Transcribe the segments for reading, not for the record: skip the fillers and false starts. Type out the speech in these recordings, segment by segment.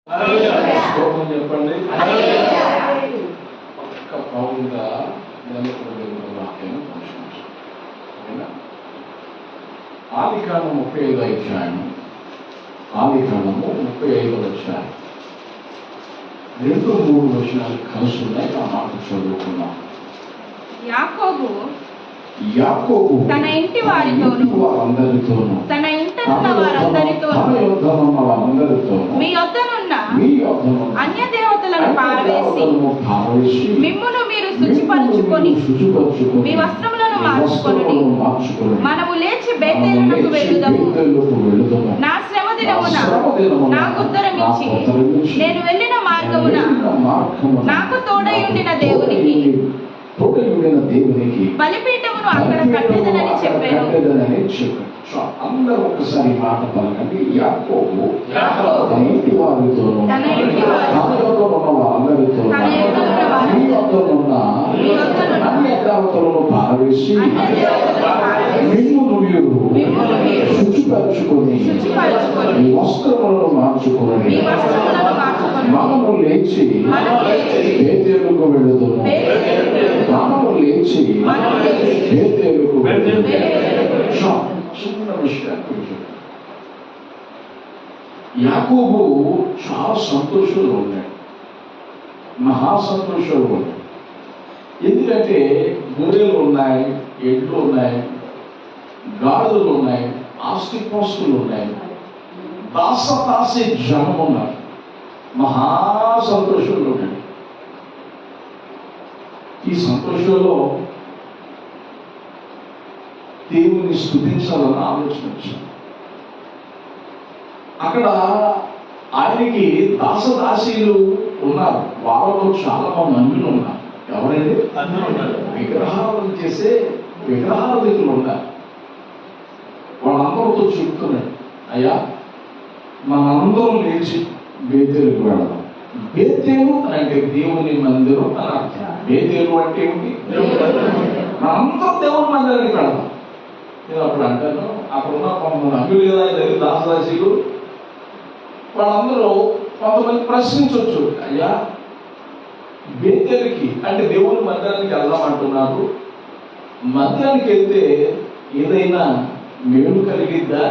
చెప్పండి. ఒక్క పౌరుగా వాక్యం ఆదికాండము 35వ అధ్యాయం, ఆదికాండము 35వ అధ్యాయం 2-3 వచనాలు కలిసి ఉన్నాయి. ఆ మాట చదువుకున్నాం. యాకోబు తన ఇంటి వారితోను తన ఇంటనున్న వారందరితోను మీ యొద్దనున్న అన్య దేవతలను పారవేసి మిమ్మును మీరు శుచిపరచుకొని మీ వస్త్రములను మార్చుకొనుడి. మనము లేచి బేతేలునకు వెళ్ళుదము. నా శ్రమ దినమున నాకు ఉత్తరమిచ్చి నేను వెళ్ళిన మార్గమున నాకు తోడయుండిన దేవునికి బలిపీఠమును అక్కడ కట్టేదనని చెప్పాను. అందరూ ఒకసారి మాట పలకండి. యాకోబు తన ఇంటి వారితోను వారందరితో మీ వద్దనున్న అన్య దేవతలను పారవేసి మిమ్మును మీరు శుచిపరచుకొని మీ వస్త్రములను మార్చుకొని మనము లేచి బేతేలుకు వెళ్ళుదుము. మనము లేచి బేతేలుకు చిన్న విషయాన్ని యాకోబు చాలా సంతోషంలో ఉన్నాడు, మహా సంతోషంలో ఉన్నాడు. ఎందుకంటే గొర్రెలు ఉన్నాయి, ఎడ్లు ఉన్నాయి, గాడిదలు ఉన్నాయి, ఆస్తిపాస్తులు ఉన్నాయి, దాసదాసి జనం ఉన్నారు. మహా సంతోషంలో ఉన్నాడు. ఈ సంతోషంలో దేవుని స్తుతించాలని ఆలోచన వచ్చింది. అక్కడ ఆయనకి దాసదాసీలు ఉన్నారు. వాళ్ళలో చాలా మంది అన్యులు ఉన్నారు. ఎవరైతే విగ్రహాలను చేసే విగ్రహారాధికులు ఉన్నారు. వాళ్ళందరితో చెప్తున్నాడు, అయ్యా మనందరం లేచి బేతేలుకు వెళదాం. బేతేలు అంటే దేవుని మందిరం అని అర్థం. బేతేలు అంటే ఏమిటి? మనందరం దేవుని మందిరానికి వెళదాం. నేను అప్పుడు అంటాను, అక్కడ ఉన్న కొంతమంది అన్యులు కదా దాసదాసీలు, వాళ్ళందరూ కొంతమంది ప్రశ్నించవచ్చు, అయ్యా బేతేలుకి అంటే దేవుని మందిరానికి వెళ్దాం అంటున్నారు. మందిరానికి వెళ్తే ఏదైనా మేలు కలిగిద్దా?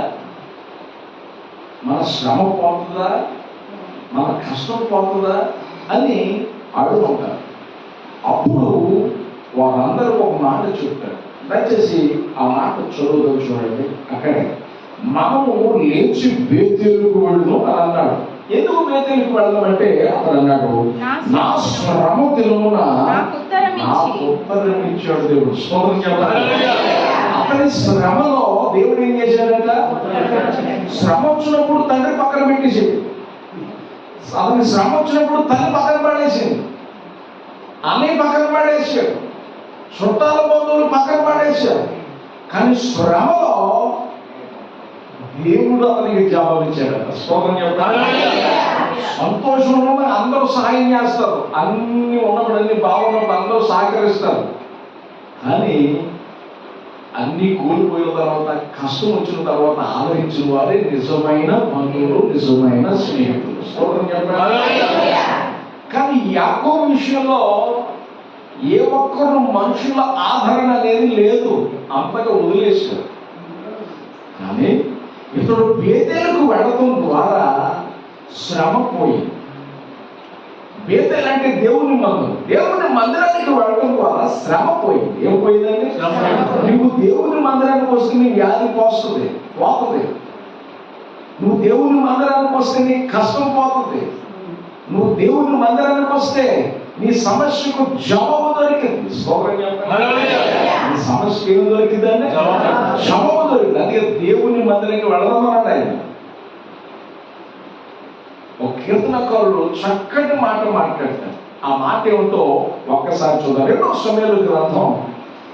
మన శ్రమ పోతుందా? మన కష్టం పోతుందా అని అడుగుతుంటారు. అప్పుడు వారందరూ ఒక మాట చెప్తారు. దయచేసి ఆ మాట చదువుదాం, చూడండి. అక్కడే మనము లేచి బేతేలుకు వెళ్దాం అని అన్నాడు. ఎందుకు బేతేలుకు వెళ్దాం అంటే అతను అన్నాడు, నా శ్రమ దినమున నాకు ఉత్తరం ఇచ్చాడు దేవుడు. స్తోత్రం చెప్పాలి. అతని శ్రమలో దేవుడు ఏం చేశాడట? శ్రమ వచ్చినప్పుడు తండ్రి పక్కన పెట్టేసాడు. అతని శ్రమ వచ్చినప్పుడు తల్లి పక్కన పడేసింది, అన్నయ్య పక్కన పడేసాడు, చుట్టాల బంధువులు పక్కన పడేశారు. కానీ శ్రమలో దేవుడు అతనికి జవాబిచ్చాడట. స్తోత్రం చెప్పాలి. సంతోషంలో అందరూ సహాయం చేస్తారు, అన్ని ఉన్నప్పుడు అన్ని బాగున్నప్పుడు అందరూ సహకరిస్తారు. కానీ అన్ని కోల్పోయిన తర్వాత, కష్టం వచ్చిన తర్వాత ఆదరించిన వారే నిజమైన బంధువులు, నిజమైన స్నేహితులు. స్తోత్రం చెప్పాలి. కానీ యాకోబు విషయంలో ఏ ఒక్కరు మనుషుల ఆదరణ అనేది లేదు, అంతగా వదిలేశారు. కానీ ఇతడు బేతేలుకు వెళ్ళడం ద్వారా శ్రమ పోయింది. బేతేలు అంటే దేవుని మందిరం. దేవుని మందిరానికి వెళ్ళడం ద్వారా శ్రమ పోయింది. ఏం పోయిందండి? నువ్వు దేవుని మందిరానికి వస్తే నీ వ్యాధి పోతుంది. నువ్వు దేవుని మందిరానికి వస్తే నీ కష్టం పోతుంది. నువ్వు దేవుని మందిరానికి వస్తే నీ సమస్యకు జవాబు దొరికింది. నీ సమస్యకు ఏమి దొరికిందంటే జవాబు దొరికింది. అందుకే దేవుని మందిరానికి వెళదామన్నాడు ఆయన. ఒక కీర్తనకారుడు చక్కటి మాట మాట్లాడతాడు. ఆ మాట ఏమిటో ఒక్కసారి చూద్దాం. 2వ సమూయేలు గ్రంథం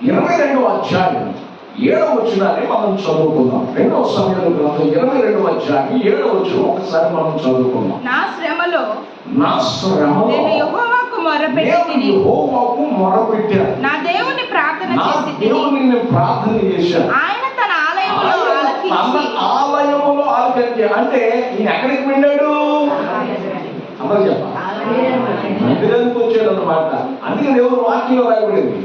22వ అధ్యాయం 7వ వచనాన్ని మనం చదువుకుందాం. 2వ సమూయేలు గ్రంథం 22వ అధ్యాయం 7వ వచనం ఒకసారి మనం చదువుకుందాం. నా శ్రమలో నేను యెహోవాకు మొరపెట్టాను. నా దేవుని ప్రార్థన చేశాను. ఆయన తన ఆలయములో ఆలయములో ఆలకించి. అంటే ఈయన ఎక్కడికి వెళ్ళాడు? అందరూ చెప్పాలి. మందిరానికి వచ్చాడు అన్నమాట. అందుకే దేవుడు వాక్యంలో రాయబడింది,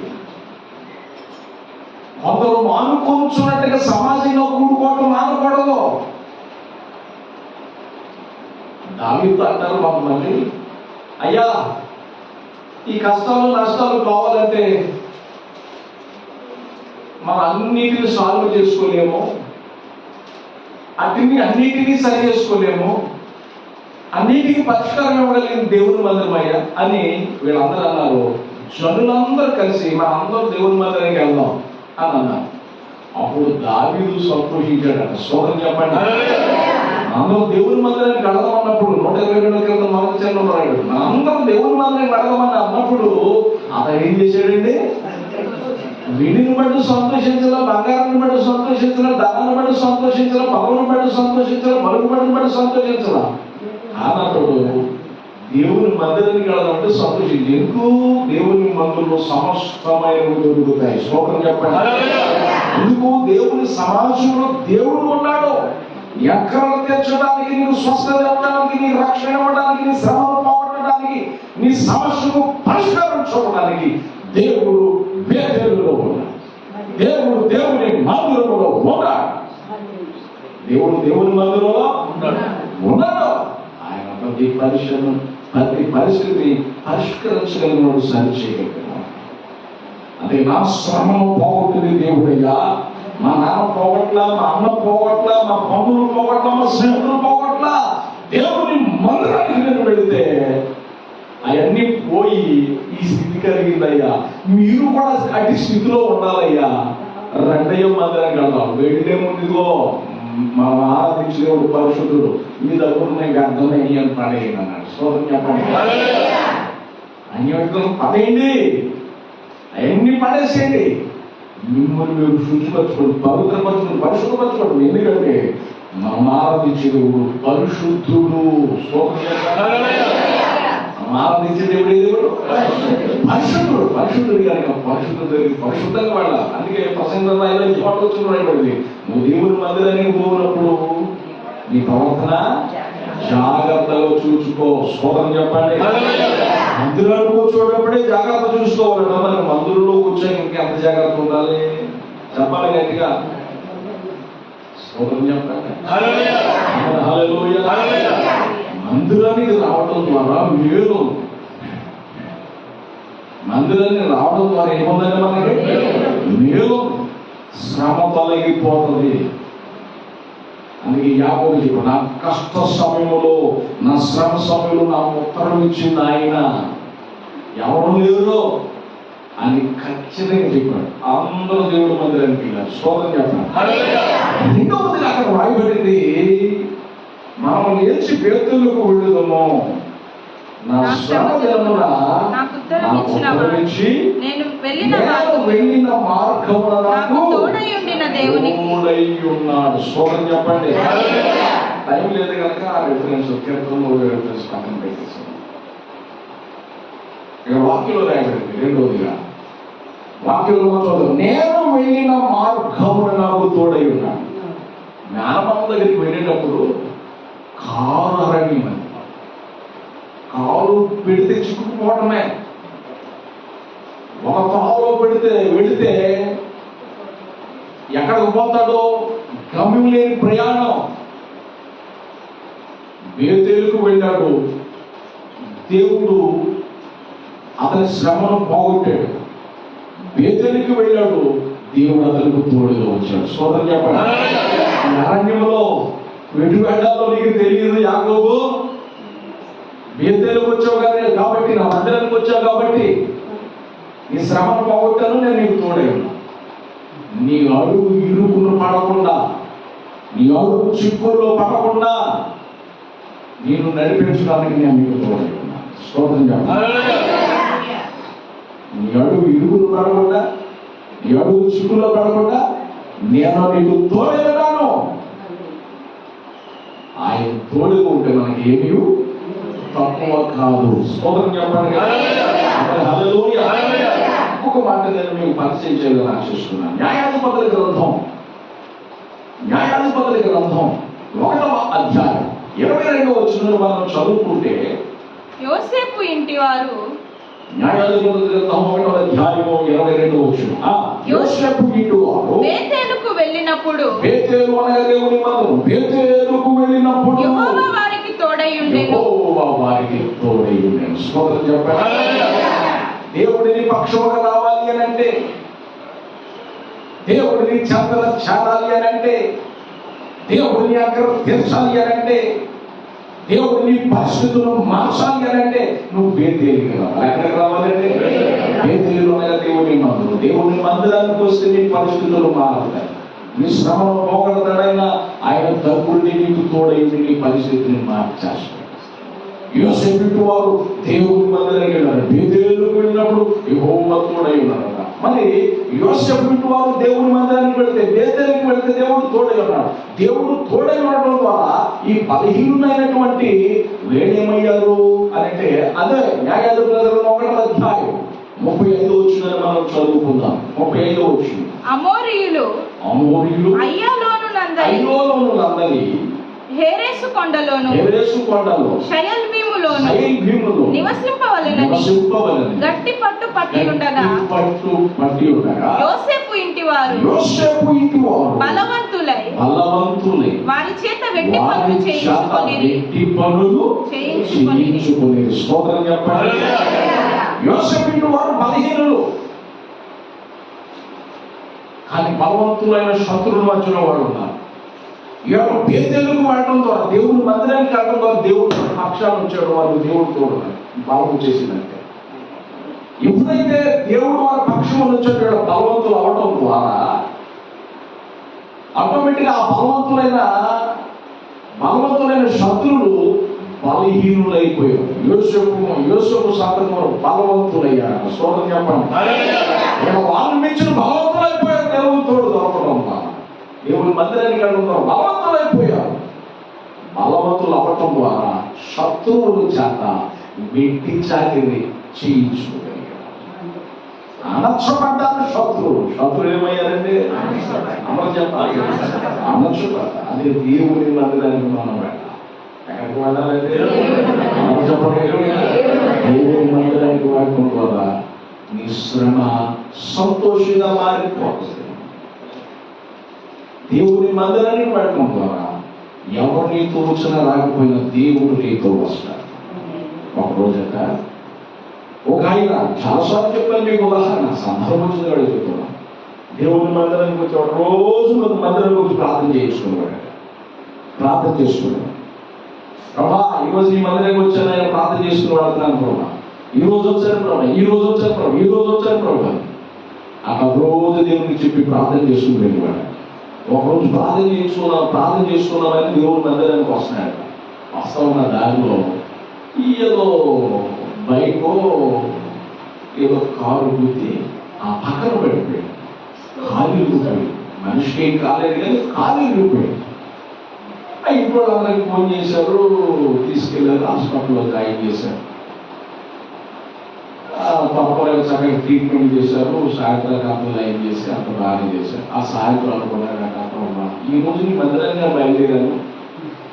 కొందరు మానుకొంచున్నట్టుగా సమాజంలో కూడుకోవటం మానకూడదు. దావీదు అంటారు కొంతమంది, అయ్యా ఈ కష్టాలు నష్టాలు కావాలంటే మనం అన్నిటిని సాల్వ్ చేసుకోలేము, అన్నిటినీ సరి చేసుకోలేము, అన్నిటికీ పరిష్కారం ఇవ్వగలిగిన దేవుని మందిరమయ్యా అని వీళ్ళందరూ అన్నారు. జనులందరూ కలిసి మన అందరూ దేవుని మందిరానికి వెళ్దాం అని అన్నారు. అప్పుడు దావీదు సంతోషించాడట. స్తోత్రం చెప్పండి. అందరూ దేవుని మందిరానికి వెళదాం అన్నప్పుడు 122 క్రితం మొదటి చరణంలో రాయడు, అందరూ దేవుని మందిరానికి వెళదామని అన్నప్పుడు అతను ఏం చేశాడండి? విడిని బట్టి సంతోషించాలా, బంగారాన్ని బట్టి సంతోషించాలా, ధనాన్ని బట్టి సంతోషించాలా, పదవులను బట్టి సంతోషించాలా, మరుగుబడిని బట్టి సంతోషించాలా అన్నప్పుడు దేవుని మందిరానికి వెళదామంటే సంతోషించి, ఎందుకు? దేవుని మందిరంలో సమస్తమైనవి దొరుకుతాయి. స్తోత్రం చెప్పండి. ఎందుకు? దేవుని సమాజంలో దేవుడు ఉన్నాడు. ఎక్కడలు తెచ్చడానికి, నీకు స్వస్థత ఇవ్వడానికి, నీ రక్షణ ఇవ్వడానికి, నీ శ్రమను పోగొట్టడానికి, నీ సమస్యకు పరిష్కారం చూడడానికి దేవుడు బేతేలులో ఉన్నాడు. దేవుడు దేవుని మందిరంలో ఉన్నాడు. దేవుడు దేవుని మందిరంలో ఉన్నాడు. ఆయన ప్రతి పరిస్థితి పరిష్కరించగలిగినాడు, సరి చేయగలిగినాడు. అదే నా శ్రమను పోగొట్టింది దేవుడయ్యా. మా నాన్న పోగొట్లా, మా అన్న పోగొట్లా, మా బంధువులు పోగొట్లా, మా స్నేహితులు పోగొట్లా, దేవుని మందిరానికి నేను వెళితే అవన్నీ పోయి ఈ స్థితి కలిగిందయ్యా. మీరు కూడా అటు స్థితిలో ఉండాలయ్యా. రెండయ్య మందిరానికి వెళ్దాం. వెళ్ళే ముందుగో మా ఆరాధించేవాడు పరిశుద్ధుడు, మీ దగ్గర నేను అర్థమయ్యి అని పడేయండి అన్నాడు. స్తోత్రం చెప్పండి. అన్యోన్యం పడేయండి, అవన్నీ పడేసేయండి. మిమ్మల్ని మీరు శుచిపరచుకోండి, పవిత్రపరచుకోండి, పరిశుద్ధపరచుకోండి. ఎందుకంటే మనం ఆరాధించేవాడు పరిశుద్ధుడు. ఆరాధించే దేవుడు దేవుడు పరిశుద్ధుడు. పరిశుద్ధుడు కనుక పరిశుద్ధంగా వాడాలి. అందుకే ప్రసంగంలో వచ్చిన రాయబడింది, నువ్వు దేవుని మందిరానికి పోయినప్పుడు నీ ప్రవర్తన జాగ్రత్తగా చూసుకో. స్తోత్రం చెప్పండి. మందిరాలు కూర్చోటప్పుడే జాగ్రత్త చూసుకోవాలంట. మరి మందిరంలో కూర్చొని ఇంకెంత జాగ్రత్త ఉండాలి చెప్పాలి గట్టిగా. స్తోత్రం చెప్పండి. హల్లెలూయా. మందిరానికి రావడం ద్వారా మేలు. మందిరానికి రావడం ద్వారా ఏముందంటే మనకి మేలు, శ్రమ తొలగిపోతుంది. అందుకే యాకోబు చెప్పాడు, నా కష్ట సమయంలో, నా శ్రమ సమయంలో నాకు ఉత్తరం ఇచ్చింది ఆయన, ఎవరు లేరు అని ఖచ్చితంగా చెప్పాడు. అందరూ దేవుడి మందిరానికి వెళ్ళారు. స్తోత్రం చెప్పాడు. రెండవది అక్కడ రాయబడింది, మనం లేచి బేతులకు వెళ్ళుదాము, నా శ్రమ దినమున నాకు ఉత్తరం ఇచ్చి నేను వెళ్ళిన మార్గమున నాకు తోడై ఉన్నాడు. స్తోత్రం చెప్పండి. టైం లేదు కనుక ఆ రిఫరెన్స్ పక్కన పెట్టేసాను. ఇక వాక్యంలో రాయబడింది రెండోదిగా. వాక్యంలో చూద్దాం, నేను వెళ్ళిన మార్గమున నాకు తోడై ఉన్నాడు. జ్ఞానమామ దగ్గరికి వెళ్ళేటప్పుడు కారు అరణ్యం, కారు పెడితే చిక్కుకుపోవటమే. ఒక తావులో వెళితే ఎక్కడికి పోతాడో గమ్యం లేని ప్రయాణం. బేతేలుకు వెళ్ళాడు, దేవుడు అతని శ్రమను పోగొట్టాడు. బేతేలుకు వెళ్ళాడు, దేవుడు అతనికి తోడుగా వచ్చాడు. స్తోత్రం చెప్పండి. అరణ్యంలో వెటు వెళ్ళాలో నీకు తెలియదు యాకోబు. బేతేలుకు వచ్చావు కాబట్టి, నా మందిరానికి వచ్చావు కాబట్టి నీ శ్రమను పోగొట్టాను, నేను నీకు తోడేను. నీ అడుగు ఇరుకును పడకుండా, నీ అడుగు చిక్కుల్లో పడకుండా నేను నడిపించడానికి నేను నీకు తోడేను. స్తోత్రం చెప్పండి. నీ అడుగు ఇరుకును పడకుండా, నీ అడుగు చిక్కుల్లో పడకుండా నేను నీకు తోడేను. ఆయన తోడుగా ఉంటే మనకి ఏమీ తక్కువ కాదు. స్తోత్రం చెప్పండి. హల్లెలూయా. ఇంకొక మాట నేను మీకు పరిచయం చేయాలని ఆశిస్తున్నాను. న్యాయాధిపతుల గ్రంథం 1వ అధ్యాయం 22వ వచనంలో మనం చదువుకుంటే, యోసేపు ఇంటి వారు న్యాయాధిపతుల గ్రంథం 1వ అధ్యాయము 22వ వచనం. యోసేపు ఇంటి వారు బేతేలుకు వెళ్ళినప్పుడు బేతేలు అనగా దేవుని మందిరం. బేతేలుకు వెళ్ళినప్పుడు యెహోవా వారికి తోడై ఉండెను. యెహోవా వారికి తోడై ఉండెను. స్తోత్రం చెప్పండి. దేవుడిని పక్షముగా రావాలి అని అంటే, దేవుడిని చెంతన చేరాలి అని అంటే, దేవుడిని అక్కడ తీర్చాలి అని అంటే, దేవుడిని పరిస్థితులను మార్చాలి అని అంటే నువ్వు బేతేలుకి రావాలి. ఎక్కడికి రావాలంటే బేతేలు అనగా దేవుని మందిరం. దేవుని మందిరానికి వస్తే నీ పరిస్థితులు మారుతాయి. నీ శ్రమను పోగొడతాడైనా ఆయన తగ్గుడిని నీకు తోడై నీ పరిస్థితిని మార్చేస్తాడు. యోసేపు వారు దేవుని మందిరానికి వెళ్ళారు. బేతేలుకు వెళ్ళినప్పుడు యెహోవా తోడై ఉన్నాడు. మరి యోసేపు వారు దేవుని మందిరానికి వెళ్తే, బేతేలుకి వెళ్తే దేవుడు తోడై ఉన్నాడు. దేవుడు తోడై ఉండడం ద్వారా ఈ బలహీనులైనటువంటి వేడేమయ్యారు అని అంటే, అదే న్యాయాధిపతుల గ్రంథం 1వ అధ్యాయం 35వ వచనాన్ని మనం చదువుకుందాం. 35వ వచనం. అమోరీయులు అయ్యాలోను నందలి హేరెసు కొండలోను షయల్బీములోను నివసింపవలెనని గట్టి పట్టు పట్టి ఉండగా యోసేపు ఇంటి వారు బలవంతులై వారి చేత వెట్టి పనులు చేయించుకొని స్తోత్రం చెప్పండి. యోసేపు ఇంటి వారు బలహీనులు కానీ బలవంతులైన శత్రువుల మధ్యలో వాడు ఉన్నారు. ఈ యొక్క బేతేలుకు వెళ్ళడం ద్వారా, దేవుని మందిరానికి వెళ్ళడం ద్వారా దేవుడు పక్షాలు వచ్చాడు. వారు దేవుడు తోడు బలము చేసినట్టే. ఎప్పుడైతే దేవుడు వారి పక్షం వచ్చాడు బలవంతులు అవడం ద్వారా ఆటోమేటిక్గా ఆ బలవంతులైన శత్రువులు బలహీనులైపోయారు. యోసేపు సందర్భంలో బలవంతులయ్యారు. స్తోత్రం చెప్పండి. వాళ్ళు మించిన బలవంతులైపోయారు. దేవుని తోడు దొరకడం ద్వారా, దేవుని మందిరానికి వెళ్ళడం ద్వారా బలవంతులైపోయారు. బలవంతులు అవ్వటం ద్వారా శత్రువుల చేత వెట్టి చాకిరి చేయించుకోగలిగారు. అనర్చబడ్డారు శత్రువులు ఏమయ్యారంటే అమలు చెప్పాలి. అనర్చబడ్డారు. అదే దేవుని మందిరానికి మనం వెళ్ళాలి. ఎక్కడికి వెళ్ళాలంటే దేవుని మందిరానికి వెళ్ళడం ద్వారా నీ శ్రమ సంతోషంగా మారిపోతుంది. దేవుని మందిరానికి వెళ్ళడం ద్వారా ఎవరు నీతో వచ్చినా రాకపోయినా దేవుడు నీతో వస్తాడు. ఒకరోజట ఒక ఆయన చాలాసార్లు చెప్పాను మీకు ఉదాహరణ, సందర్భం వచ్చింది వాడు చెప్తున్నాను. దేవుని మందిరానికి వచ్చేవాడు రోజు మందిరానికి వచ్చి ప్రార్థన చేసుకునేవాడు. ప్రభా ఈరోజు నీ మందిరానికి వచ్చాను, ఆయన ప్రార్థన చేసుకునేవాడు అంటున్నాను. ప్రభా ఈరోజు వచ్చాను ప్రభా అక్కడ రోజు దేవునికి చెప్పి ప్రార్థన చేసుకుని వెళ్ళేవాడు. ఒకరోజు ప్రార్థన చేసుకున్నామని దేవుని మందిరానికి వస్తున్నాడు. వస్తా ఉన్న దారిలో ఏదో బైకో ఏదో కారు గుద్ది ఆ పక్కన పడిపోయాడు. కాలు ఇరుగుతాడు. మనిషికి ఏం కాలేదు కానీ కాలు ఇరిగిపోయాడు. ఇంట్లో అందరికి ఫోన్ చేశారు, తీసుకెళ్ళారు, హాస్పిటల్లో జాయిన్ చేశారు. పాపం చక్కగా ట్రీట్మెంట్ చేశారు. సాయంత్రం లైన్ చేసి అంత బాగానే చేశారు. ఆ సాయంత్రం అనుకున్నాడు, ఈ రోజు నీ మందిరానికి బయలుదేరాను,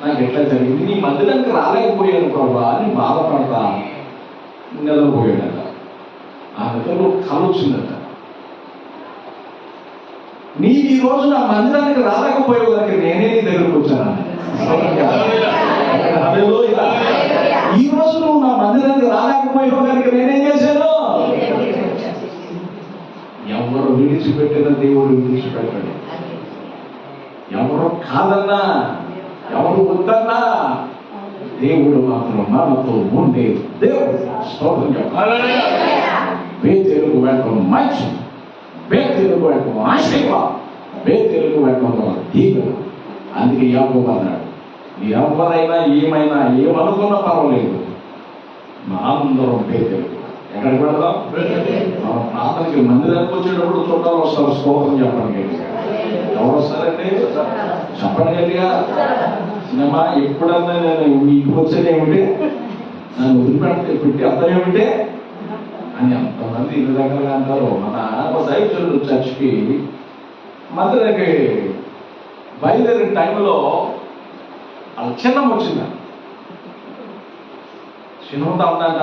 నాకు ఎట్లా జరిగింది, నీ మందిరానికి రాలేకపోయాను ప్రభా అని బాధపడతా నిద్రపోయాడట. ఆ నిద్రలో కళ వచ్చిందట, నీకు ఈ రోజు నా మందిరానికి రాలేకపోయే వారికి నేనే నీ దగ్గరకు వచ్చాను. ఈ రోజు నువ్వు నా మందిరానికి రాలేకపోయే వారికి నేనేం చేశాను. ఎవరు విడిచిపెట్టిన దేవుడు విడిచిపెట్టాడు. ఎవరు కాదన్నా, ఎవరు వద్దన్నా దేవుడు మాత్రం మనతో ఉండే దేవుడు. స్తోత్రం చెప్పాలి. బేతేలుకు వెళ్ళడం మంచి, బేతేలుకు వెళ్ళడం ఆశీర్వాదం, బేతేలుకు వెళ్ళడం దీవెన. అందుకే యాకోబు అన్నాడు, ఎవరైనా ఏమైనా ఏమనుకున్నా పర్వాలేదు, మా అందరం బేతేలుకు. ఎక్కడికి వెళ్దాం? మనం ప్రార్థనకి మందిరానికి వచ్చేటప్పుడు చుట్టాలు వస్తారు. స్తోత్రం చెప్పండి. ఎవరు వస్తారండి? చెప్పండి గట్టిగా. సినిమా ఎప్పుడన్నా నేను ఇంటికి వచ్చేది ఏమిటి, నన్ను వదిలిపెట్టి అర్థం ఏమిటి అని ఎంతమంది ఇన్ని రకాలుగా అంటారు. మన దైవజనుడు చర్చికి మందిరానికి బయలుదేరిన టైంలో వాళ్ళ చిన్నం వచ్చింది. చిన్నవుతా ఉందంట,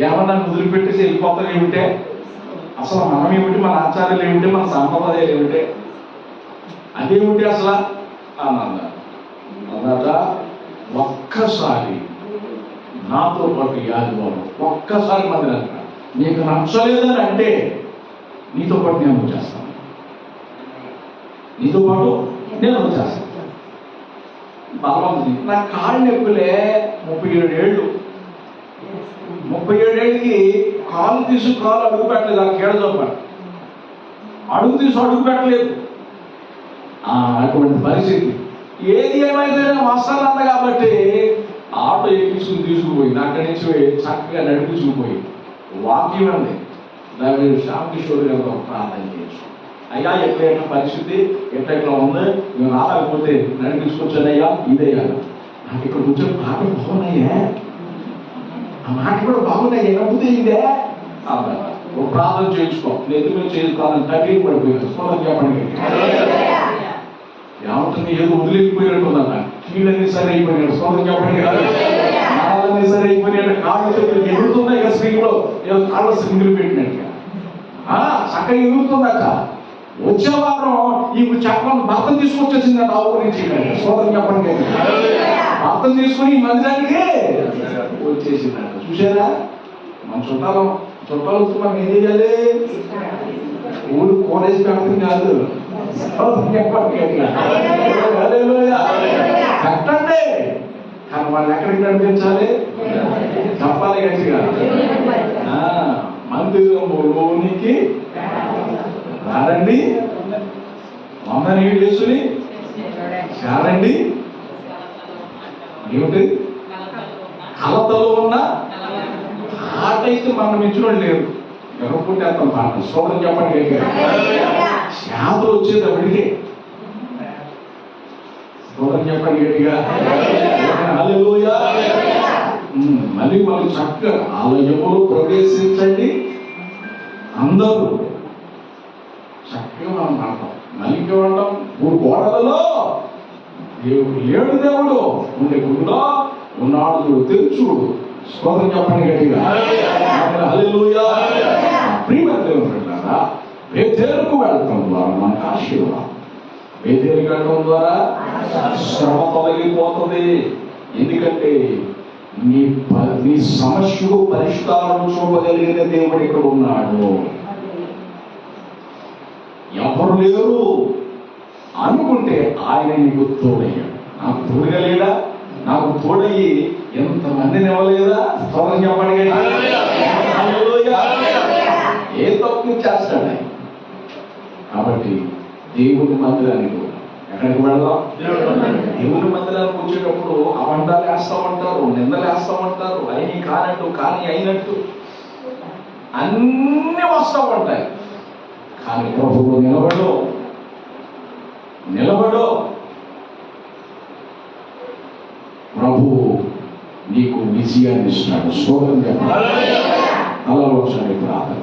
ఏమన్నా వదిలిపెట్టేసి వెళ్ళిపోతాం ఏమిటే, అసలు మనం ఏమిటి, మన ఆచార్యాలు ఏమిటి, మన సాంప్రదాయాలు ఏమిటి, అదేమిటి అసలు అన్నట. ఒక్కసారి నాతో పాటు యాజమాను ఒక్కసారి మందిరానికి నీకు నచ్చలేదని అంటే నీతో పాటు నేను వచ్చేస్తాను, నీతో పాటు నేను వచ్చేస్తాను. బలవంతుని నా కాళ్ళు నొప్పులే 37 ఏళ్ళు, 37 ఏళ్ళకి కాలు తీసి కాలు అడుగు పెట్టలేదు, ఆ కేడ చూపాడు, అడుగు తీసి అడుగు పెట్టలేదు. అటువంటి పరిస్థితి. ఏది ఏమైతే వస్తానంద కాబట్టి ఆటో ఎక్కించుకుని తీసుకుపోయి అక్కడి నుంచి చక్కగా నడిపించుకుపోయి వాక్యం అండి దాని శ్యామకిషోర్ గారు ప్రార్థన చేయొచ్చు. అయ్యా ఎట్లా పరిస్థితి ఎట్లా ఉంది, మేము రాలేకపోతే నడిపించుకొచ్చానయ్యా, ఇదయ్యా నాకు ఇక్కడ కూర్చొని పాట బాగున్నాయే, ఆ మాట కూడా బాగున్నాయి, నవ్వుతే ఇదే ఒక ప్రార్థన చేయించుకో. ఎందుకు మేము చేసుకోవాలని తగ్గి పడిపోయింది. చెప్పండి ఏమంటుంది, ఏదో వదిలేకపోయినట్టు ఉందన్న, కీళ్ళన్నీ సరి అయిపోయినాడు. సోదరు చెప్పండి, కాళ్ళన్నీ సరి అయిపోయినాడు, కాళ్ళు చేతులు ఎగురుతున్నాయి కదా స్ప్రింగ్లో, ఏదో కాళ్ళ స్ప్రింగులు పెట్టినట్టుగా చక్కగా ఎగురుతుందట. వచ్చే వారం ఈ చెప్పడం భర్తను తీసుకొచ్చేసిందంట ఆ ఊరి నుంచి. సోదరు చెప్పండి, భర్తను తీసుకుని ఈ మందిరానికి వచ్చేసిందంట. చూసారా, మన చుట్టాలు మనం ఏం చేయాలి, ఊరు కోరేసి పెట్టడం కాదు, కట్టండి. కానీ వాళ్ళు ఎక్కడికి నడిపించాలి చెప్పాలి గట్టిగా. మందిరంలోనికి రారండి, 100 నీళ్ళు వేసుని చాలండి. ఏమిటి కలతలో ఉన్న ఆటైతే మనం ఇచ్చిన వాళ్ళు లేరు. ఎవరుకుంటే అంత పాట సోదరు చెప్పండి, శాతం వచ్చేది అప్పటికే. సోదరు చెప్పండి గట్టిగా. మళ్ళీ వాళ్ళు చక్కగా ఆలయంలో ప్రవేశించండి అందరూ చక్కగా మనం పాడతాం. మళ్ళీ ఇంకేమంటాం, ఊరు గోడలలో దేవుడు లేడు, దేవుడు ఉండే గుడిలో ఉన్నాడు తెలుసుడు. స్తోత్రం చెప్పండి గట్టిగా. హల్లెలూయా. ప్రియమైన దేవుని బిడ్డలారా, బేతేలుకు వెళ్ళటం ద్వారా మనకు ఆశీర్వాదం. బేతేలుకు వెళ్ళటం ద్వారా శ్రమ తొలగిపోతుంది. ఎందుకంటే నీ సమస్యకు పరిష్కారం చూపగలిగిన దేవుడు ఇక్కడ ఉన్నాడు. ఎవరు లేరు అనుకుంటే ఆయన నీకు తోడయ్యాడు. నాకు తోడుగా లేడా, నాకు తోడయ్యి ఎంతమందిని ఇవ్వలేదా? త్వరగా చెప్పండి. ఏ తప్పు చేస్తాడు. కాబట్టి దేవుని మందిరానికి ఎక్కడికి వెళ్దాం? దేవుని మందిరానికి వచ్చేటప్పుడు అవంటాలు వేస్తామంటారు, నిందలు వేస్తామంటారు, అయిన కానట్టు కానీ అయినట్టు అన్నీ వస్తూ ఉంటాయి. కానీ ప్రభువు నిలబడు. ప్రభువు నీకు విజయాన్ని ఇస్తాడు. స్తోత్రం చెప్పాలి. అలా ఒకసారి ప్రార్థన.